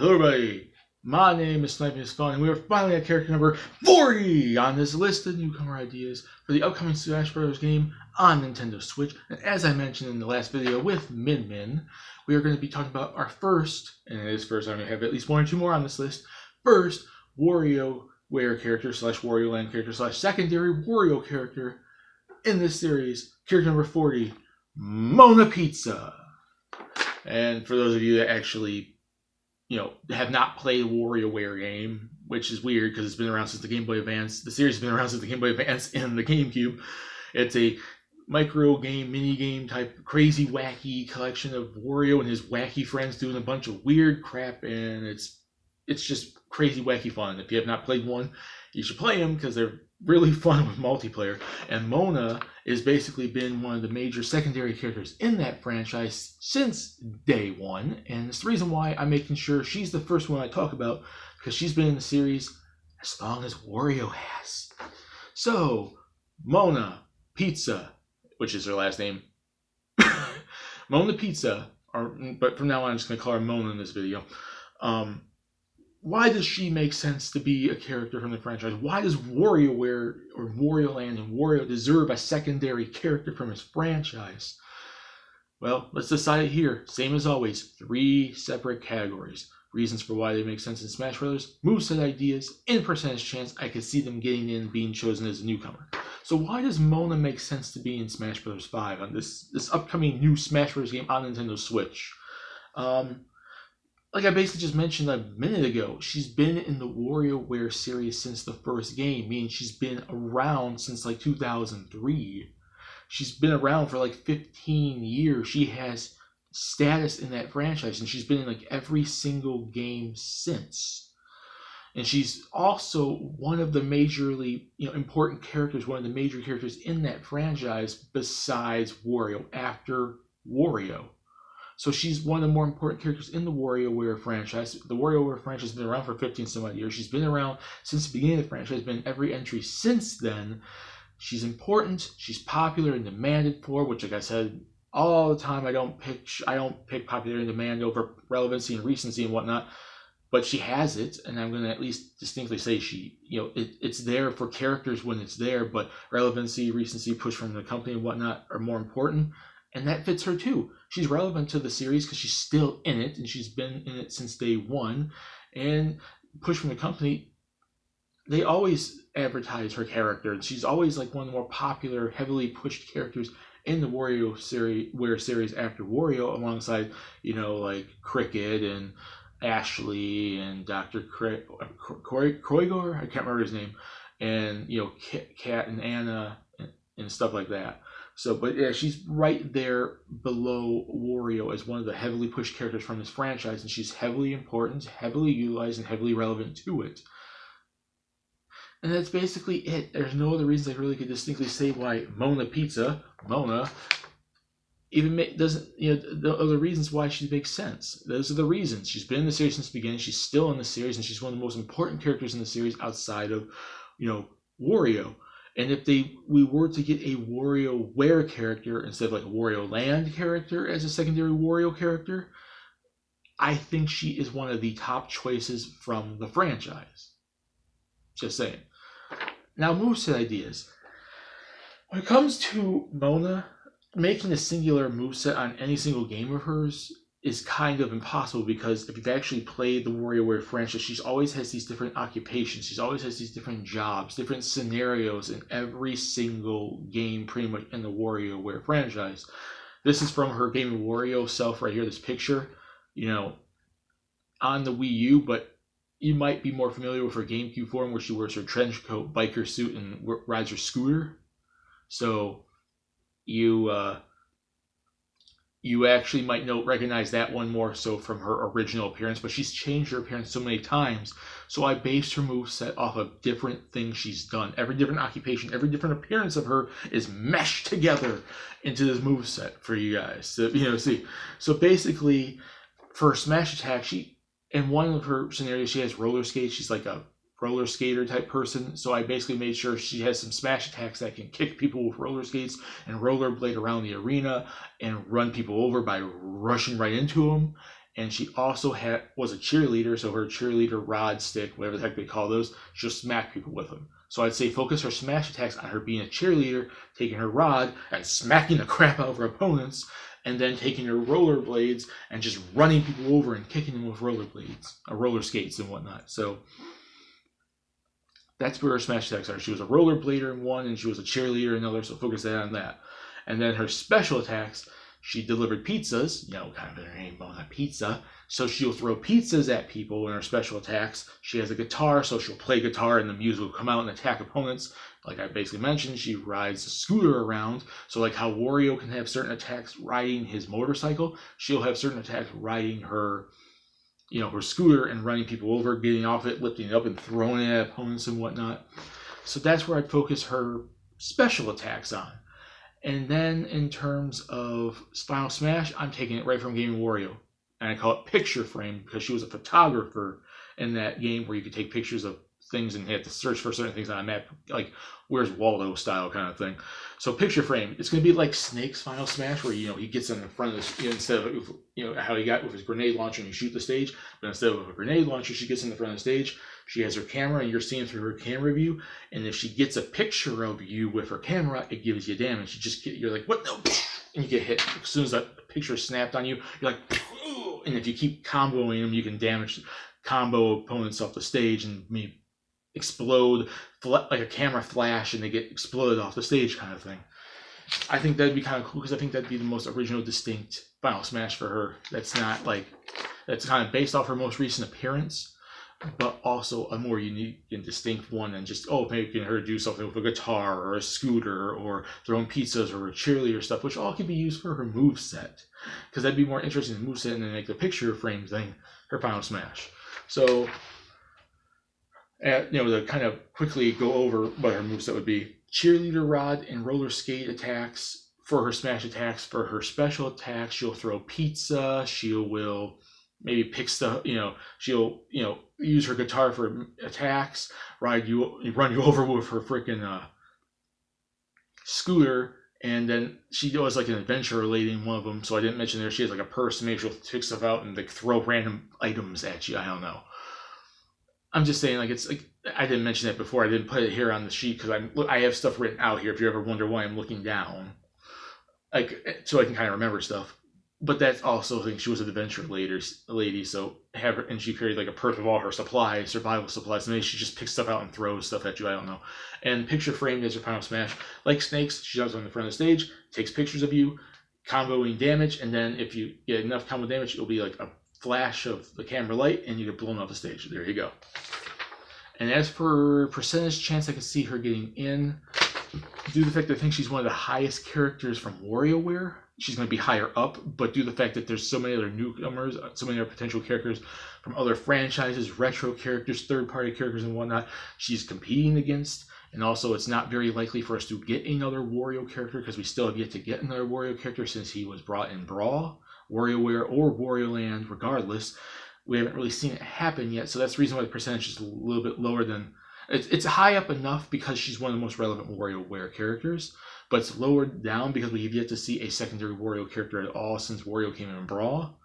Hello everybody, my name is Sniping is Fun, and we are finally at character number 40 on this list of newcomer ideas for the upcoming Smash Bros. Game on Nintendo Switch. And as I mentioned in the last video with Min Min, we are going to be talking about our first, and it is first, I'm going to have at least one or two more on this list, first WarioWare character slash Wario Land character slash secondary Wario character in this series, character number 40, Mona Pizza. And for those of you that actually have not played a WarioWare game, which is weird because it's been around since the Game Boy Advance. The series has been around since the Game Boy Advance and the GameCube. It's a micro game, mini game type, crazy, wacky collection of Wario and his wacky friends doing a bunch of weird crap, and it's just crazy, wacky fun. If you have not played one, you should play them because they're really fun with multiplayer. And Mona has basically been one of the major secondary characters in that franchise since day one, and it's the reason why I'm making sure she's the first one I talk about, because she's been in the series as long as Wario has. So Mona Pizza, which is her last name, Mona Pizza, but from now on I'm just going to call her Mona in this video. Why does she make sense to be a character from the franchise? Why does WarioWare or Wario Land and Wario deserve a secondary character from his franchise? Well, let's decide it here. Same as always, 3 separate categories. Reasons for why they make sense in Smash Bros., moveset ideas, and percentage chance I could see them getting in and being chosen as a newcomer. So why does Mona make sense to be in Smash Bros. 5 on this upcoming new Smash Bros. Game on Nintendo Switch? Like I basically just mentioned a minute ago, she's been in the WarioWare series since the first game, meaning she's been around since like 2003. She's been around for like 15 years. She has status in that franchise, and she's been in like every single game since. And she's also one of the majorly important characters, one of the major characters in that franchise besides Wario, after Wario. So she's one of the more important characters in the WarioWare franchise. The WarioWare franchise has been around for 15 some odd years. She's been around since the beginning of the franchise, been in every entry since then. She's important, she's popular and demanded for, which, like I said all the time, I don't pick popularity and demand over relevancy and recency and whatnot. But she has it, and I'm going to at least distinctly say it's there for characters when it's there, but relevancy, recency, push from the company and whatnot are more important. And that fits her too. She's relevant to the series because she's still in it, and she's been in it since day one. And push from the company, they always advertise her character, and she's always like one of the more popular, heavily pushed characters in the WarioWare series after Wario, alongside like Cricket and Ashley and Dr. Kroigor, I can't remember his name, and Kat and Anna and stuff like that. So, but yeah, she's right there below Wario as one of the heavily pushed characters from this franchise, and she's heavily important, heavily utilized, and heavily relevant to it. And that's basically it. There's no other reasons I really could distinctly say why Mona even doesn't, the other reasons why she makes sense. Those are the reasons. She's been in the series since the beginning. She's still in the series, and she's one of the most important characters in the series outside of, Wario. And if we were to get a WarioWare character instead of like a Wario Land character as a secondary Wario character, I think she is one of the top choices from the franchise. Just saying. Now, moveset ideas. When it comes to Mona, making a singular moveset on any single game of hers is kind of impossible, because if you've actually played the WarioWare franchise, she always has these different occupations. She always has these different jobs, different scenarios in every single game pretty much in the WarioWare franchise. This is from her Game Wario self right here, this picture, on the Wii U, but you might be more familiar with her GameCube form where she wears her trench coat, biker suit, and rides her scooter. So you actually might recognize that one more so from her original appearance, but she's changed her appearance so many times. So I based her moveset off of different things she's done. Every different occupation, every different appearance of her is meshed together into this moveset for you guys to see. So basically, for her smash attack, in one of her scenarios, she has roller skates. She's like a roller skater type person, so I basically made sure she has some smash attacks that can kick people with roller skates and rollerblade around the arena and run people over by rushing right into them. and she also was a cheerleader, so her cheerleader rod, stick, whatever the heck they call those, she'll smack people with them. So I'd say focus her smash attacks on her being a cheerleader, taking her rod and smacking the crap out of her opponents, and then taking her rollerblades and just running people over and kicking them with rollerblades, or roller skates and whatnot. So that's where her smash attacks are. She was a rollerblader in one, and she was a cheerleader in another, so focus that on that. And then her special attacks, she delivered pizzas, kind of her name on a pizza. So she'll throw pizzas at people in her special attacks. She has a guitar, so she'll play guitar and the music will come out and attack opponents. Like I basically mentioned, she rides a scooter around. So like how Wario can have certain attacks riding his motorcycle, she'll have certain attacks riding her, her scooter and running people over, getting off it, lifting it up and throwing it at opponents and whatnot. So that's where I'd focus her special attacks on. And then in terms of Final Smash, I'm taking it right from Game Wario. And I call it picture frame because she was a photographer in that game where you could take pictures of things and you had to search for certain things on a map, like Where's Waldo style kind of thing. So picture frame, it's going to be like Snake's Final Smash where, he gets in the front of the, instead of, how he got with his grenade launcher and you shoot the stage, but instead of a grenade launcher, she gets in the front of the stage. She has her camera and you're seeing through her camera view. And if she gets a picture of you with her camera, it gives you damage. You're like, what? No. And you get hit. As soon as that picture is snapped on you, you're like, and if you keep comboing them, you can combo opponents off the stage and maybe explode like a camera flash and they get exploded off the stage kind of thing. I think that'd be kind of cool because I think that'd be the most original, distinct Final Smash for her. That's kind of based off her most recent appearance, but also a more unique and distinct one than just, making her do something with a guitar or a scooter or throwing pizzas or a cheerleader stuff, which all can be used for her moveset. Because that'd be more interesting than moveset and then like the picture frame thing, her Final Smash. So, to kind of quickly go over what her moveset would be. Cheerleader rod and roller skate attacks for her smash attacks. For her special attacks, she'll throw pizza. She will maybe pick stuff, she'll, use her guitar for attacks, run you over with her freaking scooter, and then she does like an adventure lady in one of them, so I didn't mention there, she has like a purse, maybe she'll pick stuff out and like throw random items at you, I don't know. I'm just saying, like, it's like, I didn't mention that before, I didn't put it here on the sheet, because I have stuff written out here, if you ever wonder why I'm looking down, like, so I can kind of remember stuff. But that's also, I think she was an adventure lady, so and she carried like a purse of all her supplies, survival supplies, and maybe she just picks stuff out and throws stuff at you, I don't know. And picture frame is her Final Smash. Like Snakes, she jumps on the front of the stage, takes pictures of you, comboing damage, and then if you get enough combo damage, it'll be like a flash of the camera light, and you get blown off the stage. There you go. And as for percentage chance I can see her getting in, due to the fact that I think she's one of the highest characters from WarioWare, she's going to be higher up, but due to the fact that there's so many other newcomers, so many other potential characters from other franchises, retro characters, third-party characters and whatnot, she's competing against, and also it's not very likely for us to get another Wario character, because we still have yet to get another Wario character since he was brought in Brawl, WarioWare, or Wario Land, regardless. We haven't really seen it happen yet, so that's the reason why the percentage is a little bit lower than... It's high up enough because she's one of the most relevant WarioWare characters, but it's lowered down because we have yet to see a secondary Wario character at all since Wario came in Brawl.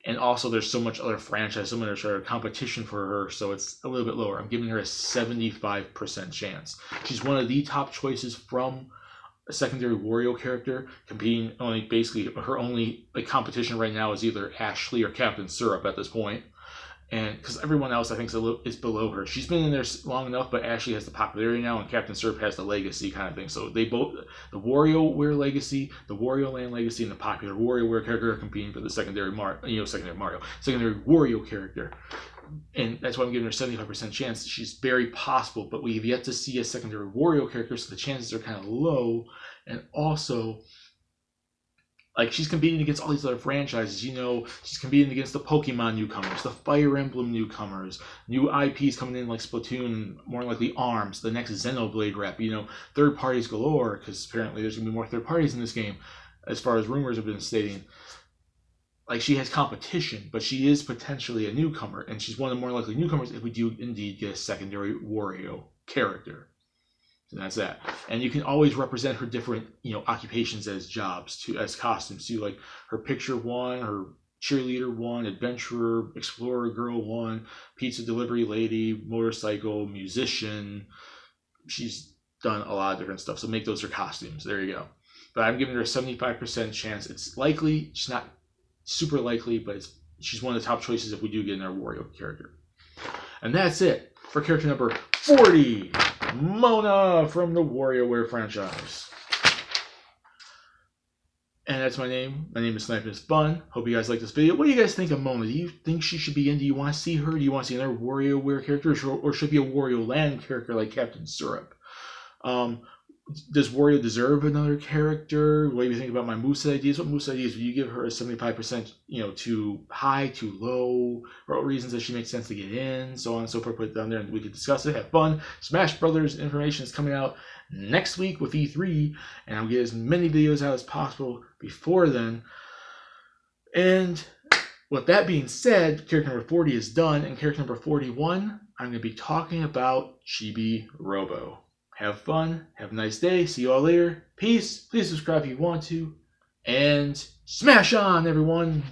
And also there's so much other franchise, so much other competition for her, so it's a little bit lower. I'm giving her a 75% chance. She's one of the top choices from a secondary Wario character, competing only basically, her only competition right now is either Ashley or Captain Syrup at this point. And because everyone else I think is below her. She's been in there long enough, but Ashley has the popularity now, and Captain Syrup has the legacy kind of thing. So they both, the WarioWare legacy, the Wario Land legacy, and the popular WarioWare character are competing for the secondary Wario character. And that's why I'm giving her 75% chance. She's very possible, but we have yet to see a secondary Wario character, so the chances are kind of low. And also, like, she's competing against all these other franchises. She's competing against the Pokemon newcomers, the Fire Emblem newcomers, new IPs coming in like Splatoon, and more likely ARMS, the next Xenoblade rep, third parties galore, because apparently there's going to be more third parties in this game, as far as rumors have been stating. Like, she has competition, but she is potentially a newcomer, and she's one of the more likely newcomers if we do indeed get a secondary Wario character. And that's that. And you can always represent her different, occupations as jobs, as costumes too. Like her picture one, her cheerleader 1, adventurer, explorer girl 1, pizza delivery lady, motorcycle, musician. She's done a lot of different stuff. So make those her costumes. There you go. But I'm giving her a 75% chance. It's likely. She's not super likely, but she's one of the top choices if we do get another Wario character. And that's it for character number 40, Mona from the WarioWare franchise. And that's my name. My name is Sniping is Fun. Hope you guys like this video. What do you guys think of Mona? Do you think she should be in? Do you want to see her? Do you want to see another WarioWare character? Or should it be a Wario Land character like Captain Syrup? Does Wario deserve another character? What do you think about my moveset ideas? What moveset ideas would you give her a 75%, too high, too low? For what reasons does she make sense to get in? So on and so forth. Put it down there and we can discuss it, have fun. Smash Brothers information is coming out next week with E3, and I'll get as many videos out as possible before then. And with that being said, character number 40 is done, and character number 41, I'm going to be talking about Chibi Robo. Have fun. Have a nice day. See you all later. Peace. Please subscribe if you want to. And smash on, everyone.